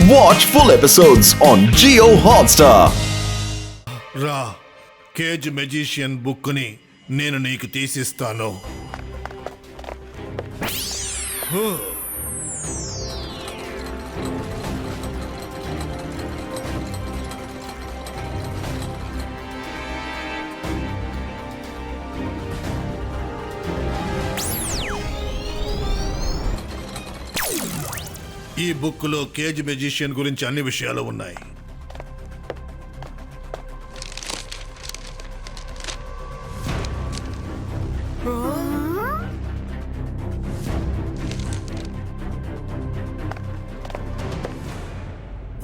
Watch full episodes on Jio Hotstar. రా cage magician book ని నేను నీకు తీసిస్తాను. ఈ బుక్ లో కేజ్ మెజిషియన్ గురించి అన్ని విషయాలు ఉన్నాయి.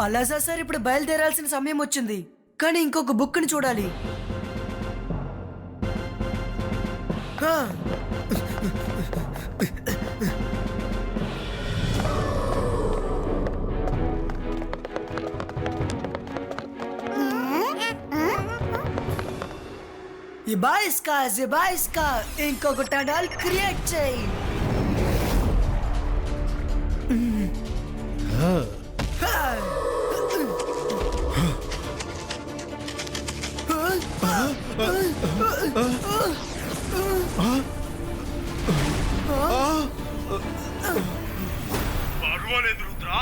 అలాసా సార్, ఇప్పుడు బయలుదేరాల్సిన సమయం వచ్చింది, కానీ ఇంకొక బుక్ ని చూడాలి. ఇబాయిస్కా ఇంకొక టనల్ క్రియేట్ చేయి. పర్వాలేదు రుద్రా,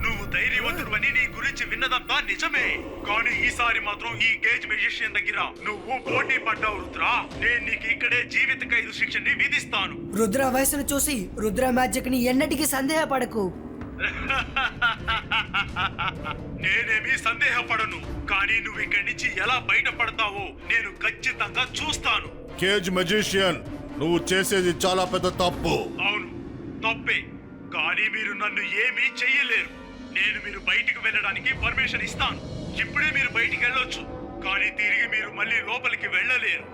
నువ్వు ధైర్యవంతుడివని నీ గురించి విన్నదంతా నిజమే. కానీ ఈసారి మాత్రం ఈ కేజ్ మెజిషియన్ దగ్గర నువ్వు పోటీ పడ్డావు రుద్రా. నేను నీకు ఇక్కడే జీవిత ఖైదు శిక్షని విధిస్తాను. రుద్ర వయసును చూసి రుద్ర మ్యాజిక్ ని ఎన్నటికీ సందేహపడకు. నేనేమీ సందేహపడను, కానీ నువ్వు ఇక్కడి నుంచి ఎలా బయటపడతావో నేను ఖచ్చితంగా చూస్తాను. కేజ్ మెజిషియన్, నువ్వు చేసేది చాలా పెద్ద తప్పు. అవును, తప్పే, కానీ మీరు నన్ను ఏమీ చెయ్యలేరు. నేను మీరు బయటికి వెళ్ళడానికి పర్మిషన్ ఇస్తాను. ఇప్పుడే మీరు బయటికి వెళ్ళొచ్చు, కానీ తిరిగి మీరు మళ్ళీ లోపలికి వెళ్ళలేరు.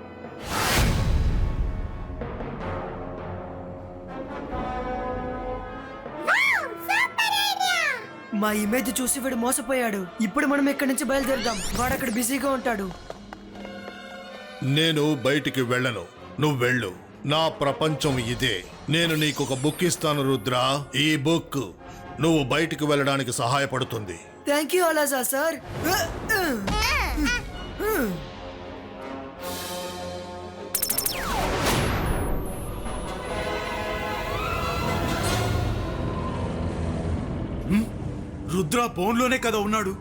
మా ఇమేజ్ చూసి వీడు మోసపోయాడు. ఇప్పుడు మనం ఇక్కడి నుంచి బయలుదేరదాం. వాడు అక్కడ బిజీగా ఉంటాడు. నేను బయటికి వెళ్ళను, నువ్వు వెళ్ళు. నా ప్రపంచం ఇదే. నేను నీకు ఒక బుక్ ఇస్తాను రుద్ర. ఈ బుక్ నువ్వు బయటికి వెళ్ళడానికి సహాయపడుతుంది. థ్యాంక్ యూ అలాసా సార్. రుద్ర బోన్ లోనే కదా ఉన్నాడు.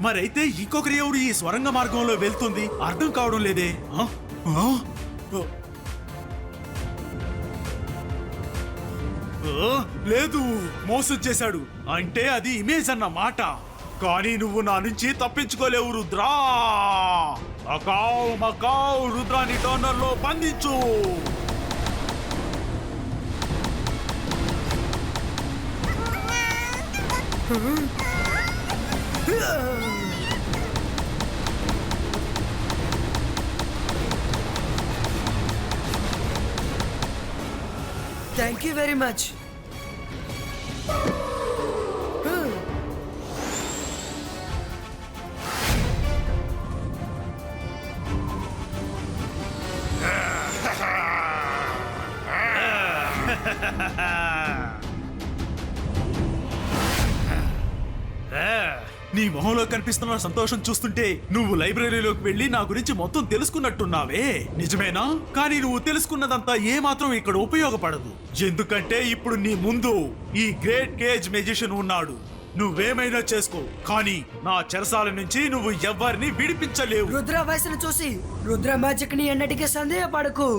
మరైతే ఇంకొకరి ఎవరు ఈ స్వరంగ మార్గంలో వెళ్తుంది అర్థం కావడం లేదే. లేదు, మోసం చేశాడు అంటే అది ఇమేజ్ అన్న మాట. కానీ నువ్వు నా నుంచి తప్పించుకోలేవు రుద్రా. మకావ్ రుద్రాని టర్నర్ లో బంధించు. Thank you very much. నీ మొహంలో కనిపిస్తున్న సంతోషం చూస్తుంటే నువ్వు లైబ్రరీలోకి వెళ్ళి నా గురించి మొత్తం తెలుసుకున్నట్టున్నావే. నిజమేనా? కానీ నువ్వు తెలుసుకున్నదంతా ఏ మాత్రం ఇక్కడ ఉపయోగపడదు. ఎందుకంటే ఇప్పుడు నీ ముందు ఈ గ్రేట్ కేజ్ మెజిషియన్ ఉన్నాడు. నువ్వేమైనా చేసుకో, కానీ నా చెరసాల నుంచి నువ్వు ఎవ్వరిని విడిపించలేవు. రుద్ర వయసును చూసి రుద్ర మ్యాజిక్ ని ఎన్నటికీ సందేహపడకు.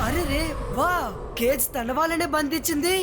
అరే రే, వా, కేజ్ తన వాళ్ళనే బంధించింది.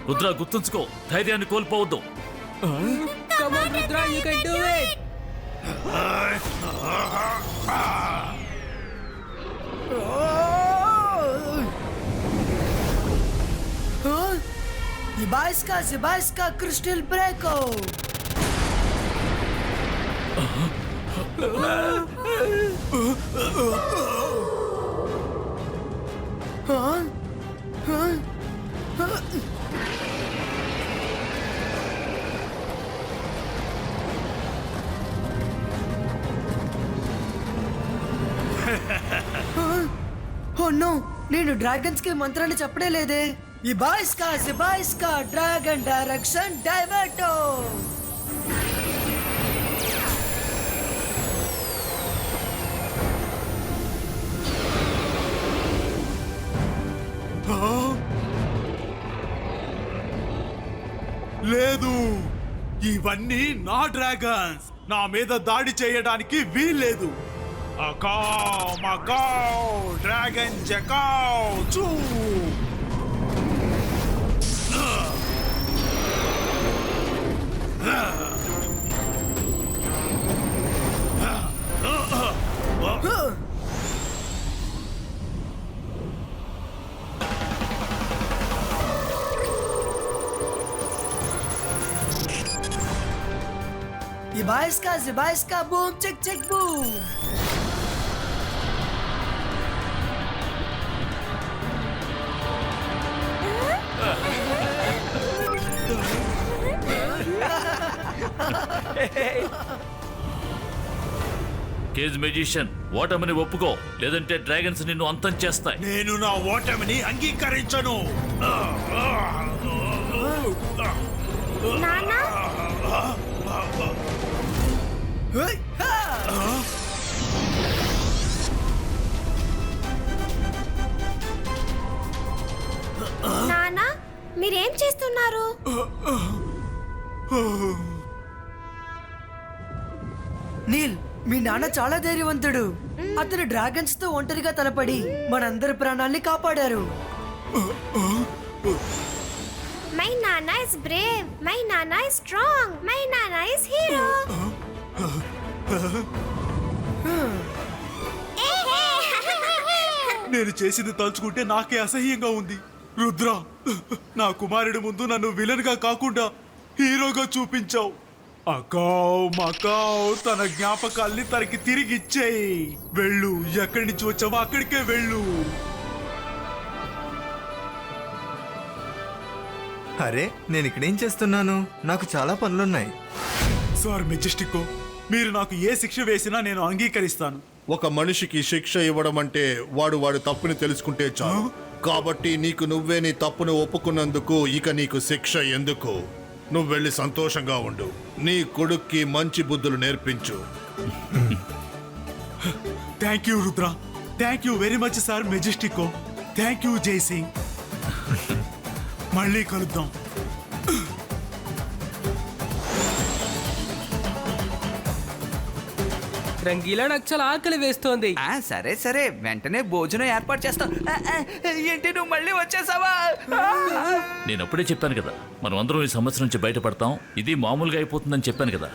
రుద్ర గుర్తుంచుకో, ధైర్యాన్ని కోల్పోవద్దు. Come on, Rudra, you can do it. Zibaiska, Crystal Breako. Oh no, నేను డ్రాగన్స్ కి మంత్రాన్ని చెప్పడే లేదే. Zibaiska, డ్రాగన్ డైరెక్షన్ డైవర్టో. లేదు, ఇవన్నీ నా డ్రాగన్స్. నా మీద దాడి చేయడానికి వీల్లేదు. అకావ్ మకావ్ డ్రాగన్ జకావ్ చూ. Zibaiska, boom, chick, boom. Cage magician, ఓటమిని ఒప్పుకో, లేదంటే డ్రాగన్స్ నిన్ను అంతం చేస్తాయి. నేను నా ఓటమిని అంగీకరించను. నాన్నా, నాన్నా, మీరేం చేస్తున్నారు? నీల్, మీ నాన్న చాలా ధైర్యవంతుడు. అతను డ్రాగన్స్ తో ఒంటరిగా తలపడి మనందరి ప్రాణాల్ని కాపాడారు. మై నాన్న ఇస్ బ్రేవ్, మై నాన్న ఇస్ స్ట్రాంగ్, మై నాన్న ఇస్ హీరో. నేను చేసింది తలుచుకుంటే నాకే అసహ్యంగా ఉంది. రుద్ర, నా కుమారుడి ముందు నన్ను విలన్ గా కాకుండా హీరోగా చూపించావు. అకావ్ మకావ్ తన జ్ఞాపకాల్ని తనకి తిరిగి ఇచ్చేయి. వెళ్ళు, ఎక్కడి నుంచి వచ్చావో అక్కడికే వెళ్ళు. అరే, నేను ఇక్కడేం చేస్తున్నాను? నాకు చాలా పనులున్నాయి. సార్ మెజెస్టికో, మీరు నాకు ఏ శిక్ష వేసినా నేను అంగీకరిస్తాను. ఒక మనిషికి శిక్ష ఇవ్వడం అంటే వాడి తప్పుని తెలుసుకుంటే చాలు. కాబట్టి నీకు నువ్వే నీ తప్పును ఒప్పుకున్నందుకు ఇక నీకు శిక్ష ఎందుకు? నువ్వు వెళ్ళి సంతోషంగా ఉండు. నీ కొడుక్కి మంచి బుద్ధులు నేర్పించు. Thank you Rudra, thank you very much sir మెజెస్టికో. Thank you Jaisingh. మళ్ళీ కలుద్దాం. రంగీలా, నాకు చాలా ఆకలి వేస్తోంది. సరే వెంటనే భోజనం ఏర్పాటు చేస్తాం. ఏంటి, నువ్వు మళ్ళీ వచ్చేసావా? నేను అప్పుడే చెప్పాను కదా, మనం అందరం ఈ సమస్య నుంచి బయటపడతాం. ఇది మామూలుగా అయిపోతుందని చెప్పాను కదా.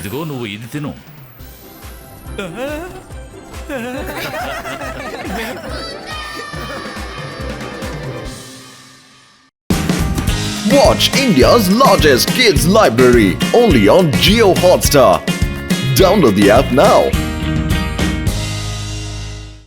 ఇదిగో, నువ్వు ఇది తిను. Watch India's largest kids library only on Jio Hotstar. Download the app now.